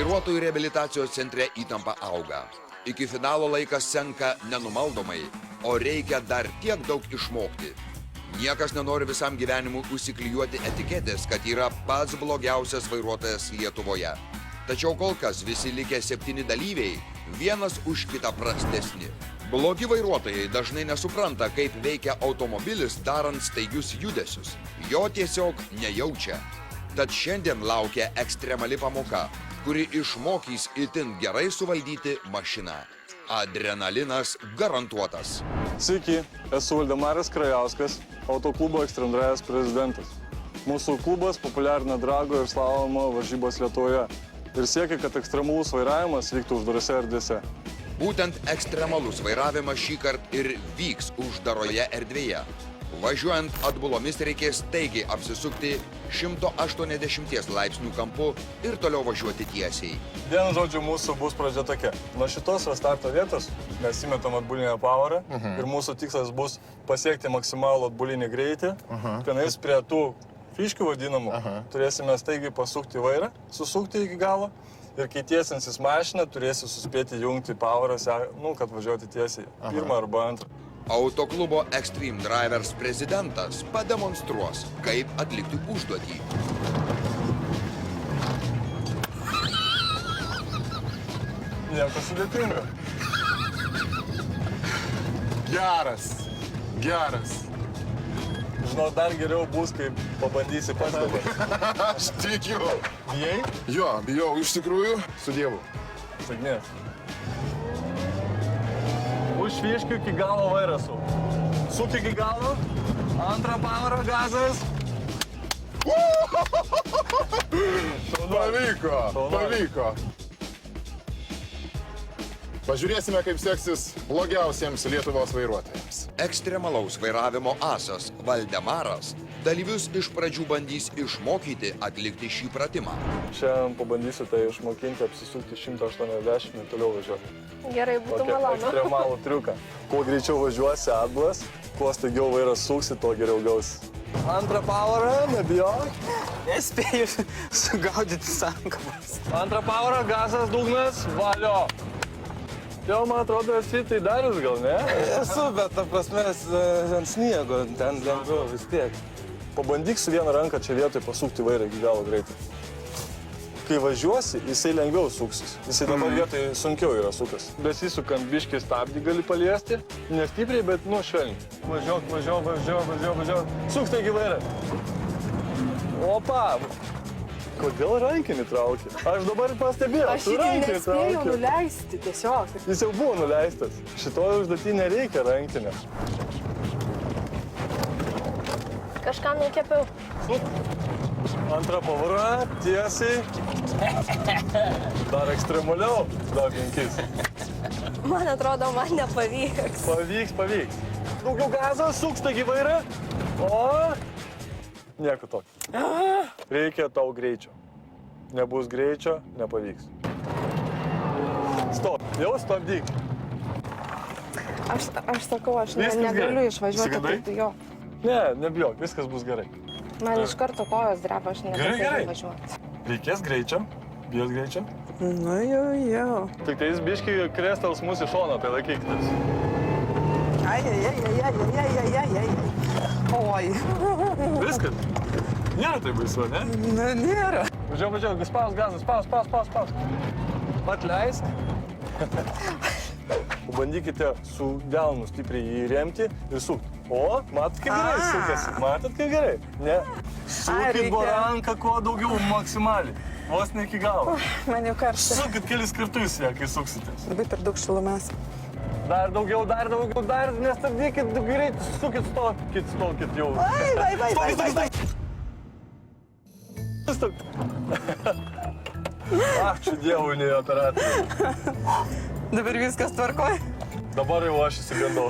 Vairuotojų reabilitacijos centre įtampa auga. Iki finalo laikas senka nenumaldomai, o reikia dar tiek daug išmokti. Niekas nenori visam gyvenimui užsiklijuoti etiketės, kad yra pats blogiausias vairuotojas Lietuvoje. Tačiau kol kas visi likę 7 dalyviai vienas už kitą prastesni. Blogi vairuotojai dažnai nesupranta, kaip veikia automobilis darant staigius judesius. Jo tiesiog nejaučia. Tad šiandien laukia ekstremali pamoka, kuri išmokys itin gerai suvaldyti mašiną. Adrenalinas garantuotas. Sveiki, esu Valdemaras Krajauskas, autoklubo Ekstremdrajas prezidentas. Mūsų klubas populiarina drago ir slalomo varžybas Lietuvoje ir siekia, kad ekstremalus vairavimas vyktų uždarose erdvėse. Būtent ekstremalus vairavimas šįkart ir vyks uždaroje erdvėje. Važiuojant atbulomis reikės staigiai apsisukti 180 laipsnių kampu ir toliau važiuoti tiesiai. Vienu žodžiu, mūsų bus pradžia tokia. Nuo šitos starto vietos mes įmetam atbulinę powerą ir mūsų tikslas bus pasiekti maksimalų atbulinį greitį. Tenais prie tų fiškių vadinamų turėsime staigiai pasukti vairą, susukti iki galo ir kai tiesinsis mašiną turėsi suspėti jungti powerą, kad važiuoti tiesiai pirmą arba antrą. Autoklubo Extreme Drivers prezidentas pademonstruos, kaip atlikti užduotį. Nieko sudėtinga. Geras. Žinau, dar geriau bus, kai pabandysi pats dabar. Aš tikiu. Bijai? Jo, bijau, iš tikrųjų. Su Dievu. Sėkmės. Už fiškių iki galo vairą suk. Suk iki galo. Antrą powerą gazas. Pavyko. Pažiūrėsime, kaip seksis blogiausiems Lietuvos vairuotojams. Ekstremalaus vairavimo asas Valdemaras dalyvius iš pradžių bandys išmokyti atlikti šį pratimą. Šiandien pabandysiu tai išmokinti apsisukti 180 ir toliau važiuoti. Gerai, būtų malonu. Ekstremalų triuką. Kuo greičiau važiuosi atbulas, kuo staigiau vairas suksi, tuo geriau gausi. Antrą powerą, nebijok. Nespėju sugaudyti sankabas. Antrą powerą, gazas, dugnas, valio. Jau, man atrodo, esi tai darius gal, ne? Esu, bet ta prasme, ant sniego, ten lengviau vis tiek. Pabandyk su vieną ranką čia vietoj pasukti vairą iki galo greitai. Kai važiuosi, jisai lengviau suksis. Jisai dabar vietoj sunkiau yra sukas. Besisukant biškį stabdį gali paliesti. Nestipriai, bet švelniai. Važiuok. Suk staigi vairą. Opa! Kodėl rankinį trauki? Aš dabar pastebėjau, Aš jį nespėjau nuleisti tiesiog. Jis jau buvo nuleistas. Šitoje užduotį nereikia rankinio. Kažkam nekepiau. Antrą pavarą, tiesiai. Dar ekstremaliau, dar 5. Man atrodo, man nepavyks. Pavyks. Daugiau gazą, suk staigi vairą. O, nieko tokio. Reikia tau greičio. Nebus greičio, nepavyks. Stop, jau stabdyk. Aš sakau, aš negaliu išvažiuoti. Įsigadai? Jo. Ne, nebijok, viskas bus gerai. Man iš karto kojos dreba, aš negaliu važiuoti. Reikės greičio, bijos greičio. Nu jau. Tik tai jis biškį krestels mūsų iš šono, tai laikykitės. Ai. Oi. Viskas? Nėra tai baisu, ne? Na, nėra. Važiuok, spaus gazą, spaus. Atleisk. Pabandykite su delnu stipriai jį remti ir sukti. O, matot, kaip gerai sukasi. Ne. Sukit baranką kuo daugiau, maksimaliai. Vos ne iki galo. Man jau karšta. Sukit kelis kartus ją, kai suksitės. Labai per daug šilumės. Dar daugiau, nestabdykit greit, sukit, stokit jau. Vai. Stok. Ačiū Dievui, nei operatoriui. Dabar viskas tvarkoj? Dabar jau aš įsigandau.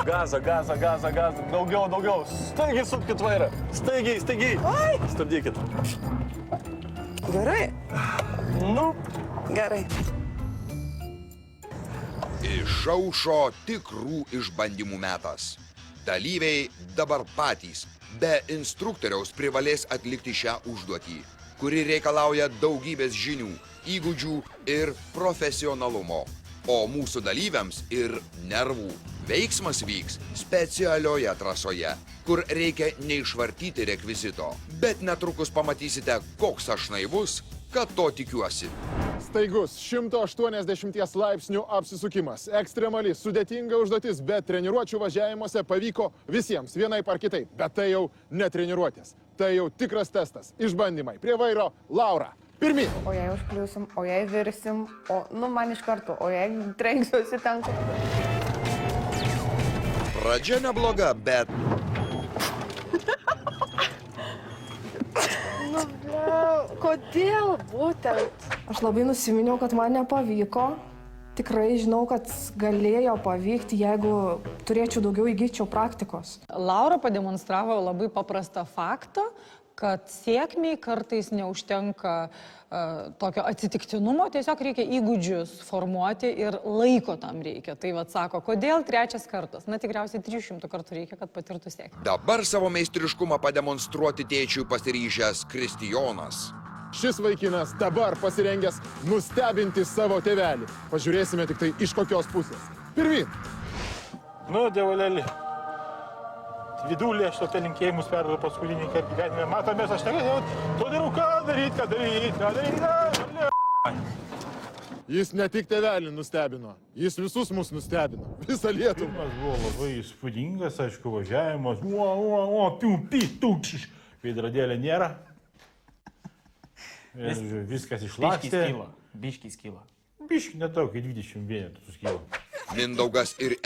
Gazą. Daugiau. Staigiai sukit vairą. Staigiai. Stabdykit. Gerai. Gerai. Išaušo tikrų išbandymų metas. Dalyviai dabar patys, be instruktoriaus, privalės atlikti šią užduotį. kuri reikalauja daugybės žinių, įgūdžių ir profesionalumo. O mūsų dalyviams ir nervų. Veiksmas vyks specialioje trasoje, kur reikia neišvartyti rekvizito. Bet netrukus pamatysite, koks aš naivus, kad to tikiuosi. Staigus 180 laipsnių apsisukimas. Ekstremali, sudėtinga užduotis, bet treniruočių važiavimuose pavyko visiems, vienaip ar kitaip. Bet tai jau ne treniruotės. Tai jau tikras testas. Išbandymai. Prie vairo Laura. Pirmyn. O jei užkliusim, o jei virsim, man iš karto, o jei trenksiuosi ten. Pradžia nebloga, bet Kodėl būtent? Aš labai nusiminiau, kad man nepavyko. Tikrai žinau, kad galėjo pavykti, jeigu turėčiau daugiau įgyčiau praktikos. Laura pademonstravo labai paprastą faktą, kad sėkmiai kartais neužtenka tokio atsitiktinumo, tiesiog reikia įgūdžius formuoti ir laiko tam reikia. Tai vat sako, kodėl 3 kartas? Na tikriausiai 300 kartų reikia, kad patirtų sėkmę. dabar savo meistriškumą pademonstruoti tėčiui pasiryžęs Kristijonas. Šis vaikinas dabar pasirengęs nustebinti savo tėvelį. Pažiūrėsime tik tai iš kokios pusės. Pirmyn. Nu, dievolėlį. Vidulį aš tokia linkėjimus perduodu paskutinį kartą gyvenime. Matomės, aš negalėjau. Tu darau, ką daryti. Jis ne tik tėvelį nustebino, jis visus mus nustebino. Visą Lietuvą. Pirmas buvo labai įspūdingas, aišku, važiavimas. Veidrodėlė nėra. Viskas išlakstė. Biškį skyla. Biškį nedaug, 20 vienetų suskilo. Mindaugas ir